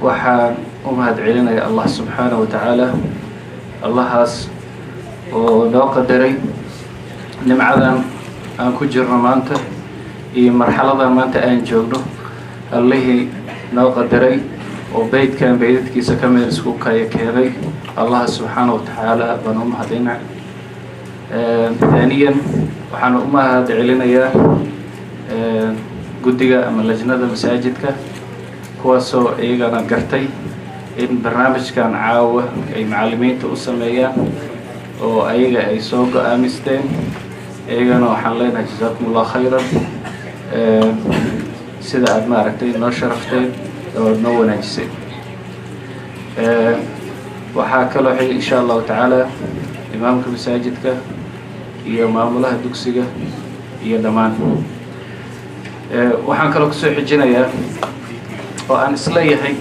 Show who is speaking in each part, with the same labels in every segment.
Speaker 1: waxaan u mahadcelinaya Allah subxaanahu wa tacaala, allahaas oo noo qadaray nimcadan aan ku jirno maanta iyo marxaladan maanta aan joogno. allihii noo qadaray oo beydkan beydadkiisa ka meel isku kaya keenay, allah subxaanahu wa tacaala baan u mahadinaa. ثانيا waxaan u mahadcelinayaa guddiga ama lajnada masaajidka, kuwaasoo iyagana gartay in barnaamijkan caawa ay macallimiinta u sameeyaan oo ayaga ay soo go'aamisteen. iyagana waxaan leenahay jazakumullah khayran, sida aad maaragtay noo sharafteen oo noo wanaajisay. waxaa kaloo xil insha allahu tacaala imaamka masaajidka iyo maamulaha dugsiga iyo dhammaan. waxaan kaloo kusoo xijinayaa oo aan isleeyahay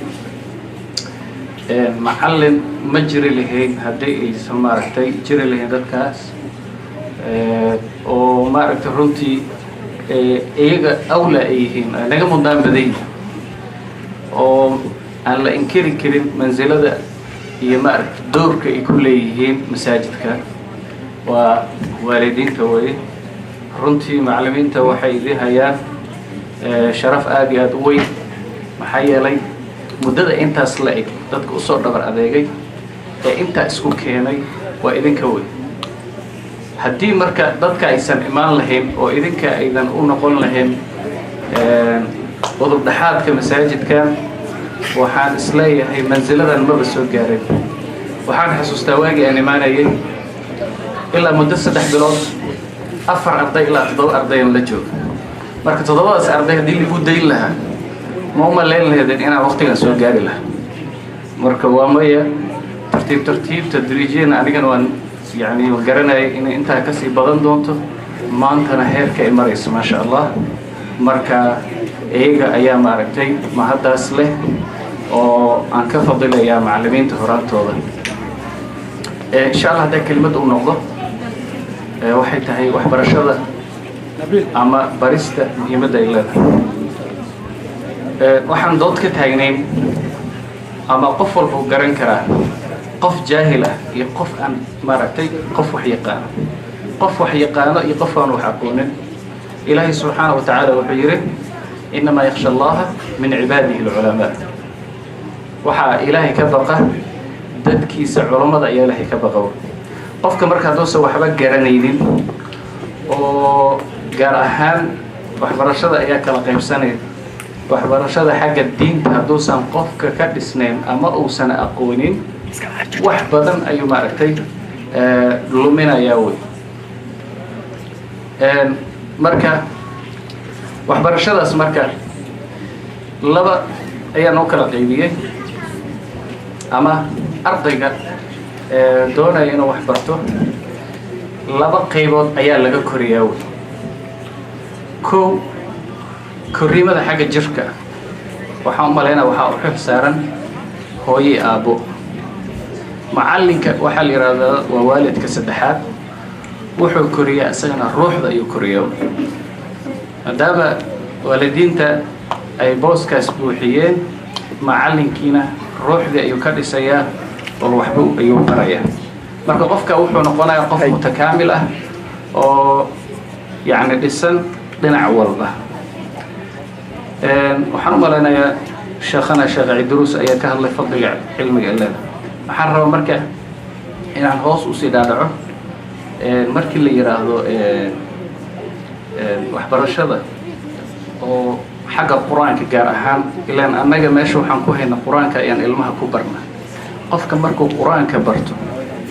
Speaker 1: macallin ma jiri lahayn haddii aysan maaragtay jiri lahayn dadkaas oo maaragtay runtii iyaga awla ay yihiin, naga mudnaan badan oo aan la inkiri karin mansilada iyo maaragtay doorka ay ku leeyihiin masaajidka. waa waalidiinta weye. runtii macallimiinta waxay idin hayaan sharaf aad iyo aad u weyn, maxaa yeelay muddada intaas la eg dadka usoo dhabar adeegay ee intaa isku keenay waa idinka wey. haddii marka dadka aysan imaan lahayn oo idinka aydan u noqon lahayn udub dhexaadka masaajidkan, waxaan isleeyahay mansiladan maba soo gaareen. waxaan xasuustaa waagii aan imaanayay ilaa muddo 3 bilood 4 arday ilaa 7 ardayan la jooga. marka 7daas arday haddii lagu dayn lahaa ma uma leen lahaydeen inaan waqtigan soo gaari lahaa. marka waa maya, tartiib tadriijiyan anigana waan yani garanayay inay intaa kasii badan doonto. maantana heerka ay marayso maasha allah. marka iyaga ayaa maaragtay mahaddaas leh oo aan ka fadilayaa macallimiinta horaantooda. insha allah hadday kelimad u noqdo waxay tahay waxbarashada ama barista muhiimadda ay leedahay. waxaan dood ka taagnayn ama qof walba garan karaa, qof jaahil ah iyo qof aan maaragtay qof wax yaqaano, qof wax yaqaano iyo qof aan wax aqoonin. ilaahay subxaanahu wa tacaala wuxuu yidhi inamaa yakhsha allaha min cibaadihi alculamaa. waxaa ilaahay ka baqa dadkiisa culammada ayaa ilaahay ka baqa. qofka marka hadduusan waxba garanaynin, oo gaar ahaan waxbarashada ayaa kala qaybsanay. waxbarashada xagga diinta hadduusan qofka ka dhisnayn ama uusan aqoonin, wax badan ayuu maaragtay luminayaa wey. marka waxbarashadaas marka laba ayaan u kala qaybiyey, ama ardayga doonaya inuu wax barto laba qaybood ayaa laga koriyaa wey. kow, korriimada xagga jirka. waxaan u malaynaa waxaa u xil saaran hooye aabbo. macallinka waxaa la yidhaahdaa waa waalidka saddexaad, wuxuu koriyaa isagana ruuxda ayuu koriyaa. maadaama waalidiinta ay booskaas buuxiyeen, macallinkiina ruuxdii ayuu ka dhisayaa oo waxba ayuu barayaa. marka qofka wuxuu noqonayaa qof mutakaamil ah oo yacni dhisan dhinac walba. waxaan u malaynayaa sheekhana sheekh Ciidruus ayaa ka hadlay fadliga cilmiga ilaahay. waxaan rabaa marka inaan hoos u sii dhaadhaco markii la yiraahdo waxbarashada oo xagga quraanka gaar ahaan. ilaan annaga meesha waxaan ku haynaa quraanka ayaan ilmaha ku barnaa. qofka markuu quraanka barto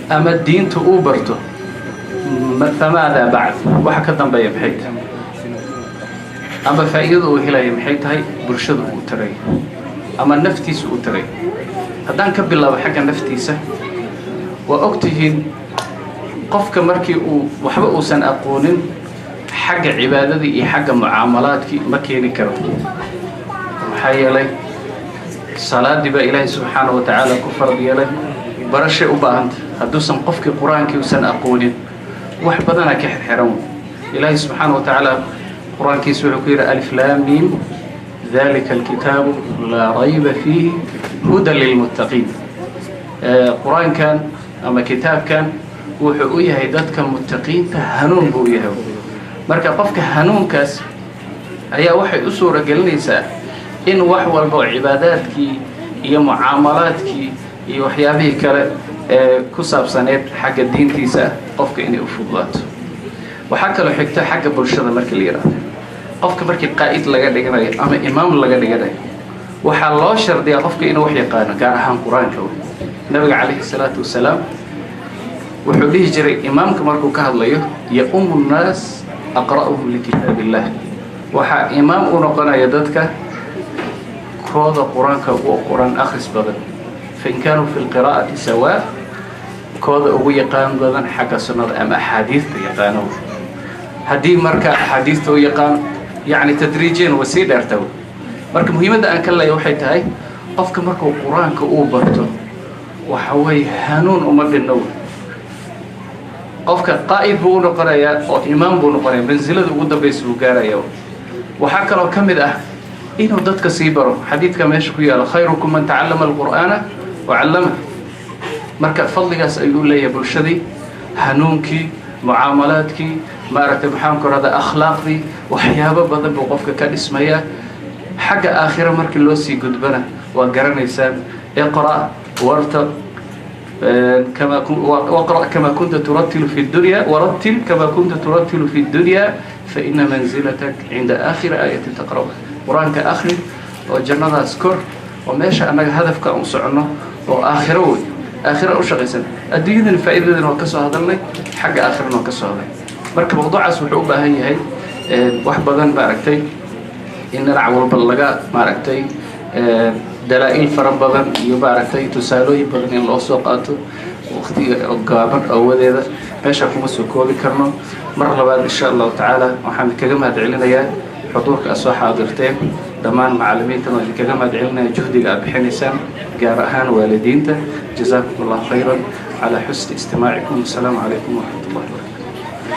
Speaker 1: ama diinta uu barto, famaada bacd, waxa ka dambeeya maxay tahay ama faa'iidada uu helayo maxay tahay? bulshada uu taray ama naftiisa uu taray. haddaan ka bilaabo xagga naftiisa, waa ogtihiin qofka markii uu waxba uusan aqoonin xagga cibaadadii iyo xagga mucaamalaadkii ma keeni karo. maxaa yeelay salaadii baa ilaahay subxaanahu wa tacaala ku farad yeelay, barashay u baahanta. hadduusan qofkii qur-aankii uusan aqoonin, wax badanaa ka xirxiran. ilaahay subxaanahu wa tacaala qur-aankiisa wuxuu ku yidhi alif laam miim ذلك الكتاب لا ريب فيه هدى للمتقين. قرآن كان أما كتاب كان وحقوية هيداتك المتقين هنون بويه مركا قفك هنون كاس أي واحد أسورة قلنيسا إن وحوال بو عباداتك iyo mucaamalaadkii iyo waxyaabihii kale ee ku saabsaneed xagga diintiisa qofka inay u fududaato. waxaa kaloo xigta xagga bulshada marka la yiraahdo qofka markii qaa'id laga dhiganayo ama imaam laga dhiganayo waxaa loo shardiyaa qofka inuu wax yaqaano gaar ahaan quraanka. nabiga calayhi salaatu wasalaam wuxuu dhihi jiray imaamka markuu ka hadlayo ya ummu nnaas aqra'uhum likitaabillah, waxaa imaam u noqonaya dadka كوضا قرآن وقرآن أخص بدن فإن كانوا في القراءة سواء كوضا ويقان بدن حق سنة أم أحاديث يقانون هدي مركا أحاديث يقان يعني تدريجين وسيد أرتو مركا مهمة أن كلا يوحيت هاي قفك مركا قرآن كأوبرتو وحوي هانون أمد النور قفك قائد بو نقرأ أو إمام بو نقرأ منزلة وقود بيسو قارا يو وحكا لو كمد إنه ضدك سيبره حديث كما يشكو يا خيركم من تعلم القرآن وعلمه مركب فضل جالس يقول لي يا برشدي هنونكي معاملاتكي ما رتب حامك هذا أخلاقي وحيابة بدل بوقفك كان اسمها حاجة آخرة مركب لوسي قد بنا وقرن إنسان اقرأ وارتب كما واقرأ كما كنت ترتل في الدنيا ورتل كما كنت ترتل في الدنيا فإن منزلتك عند آخر آية تقرأها. قرآنك آخر وجنة أذكر وماشي أنا هدفك أنصعنا وآخره آخر أشغل الدين الفائدة نوكسه هذا اللي حاجة آخر نوكسه هذا مركب موضوع سحوبة هي واحد بدن باركتي إن العور باللقاء باركتي دلائل فرب بدن يباركتي تسالوي بدن الله سوقاته وقتي قابر أو ذا ماشي أكون مسكوبي كرنا مرة بعد إن شاء الله تعالى وحنا كجمع دعينا يا حضورك أسوا حاضرتين دمان معلمين تنو كجمع دعينا جهدك بحنسان جارهان والدينته جزاكم الله خيرا على حسن استماعكم. السلام عليكم ورحمة الله.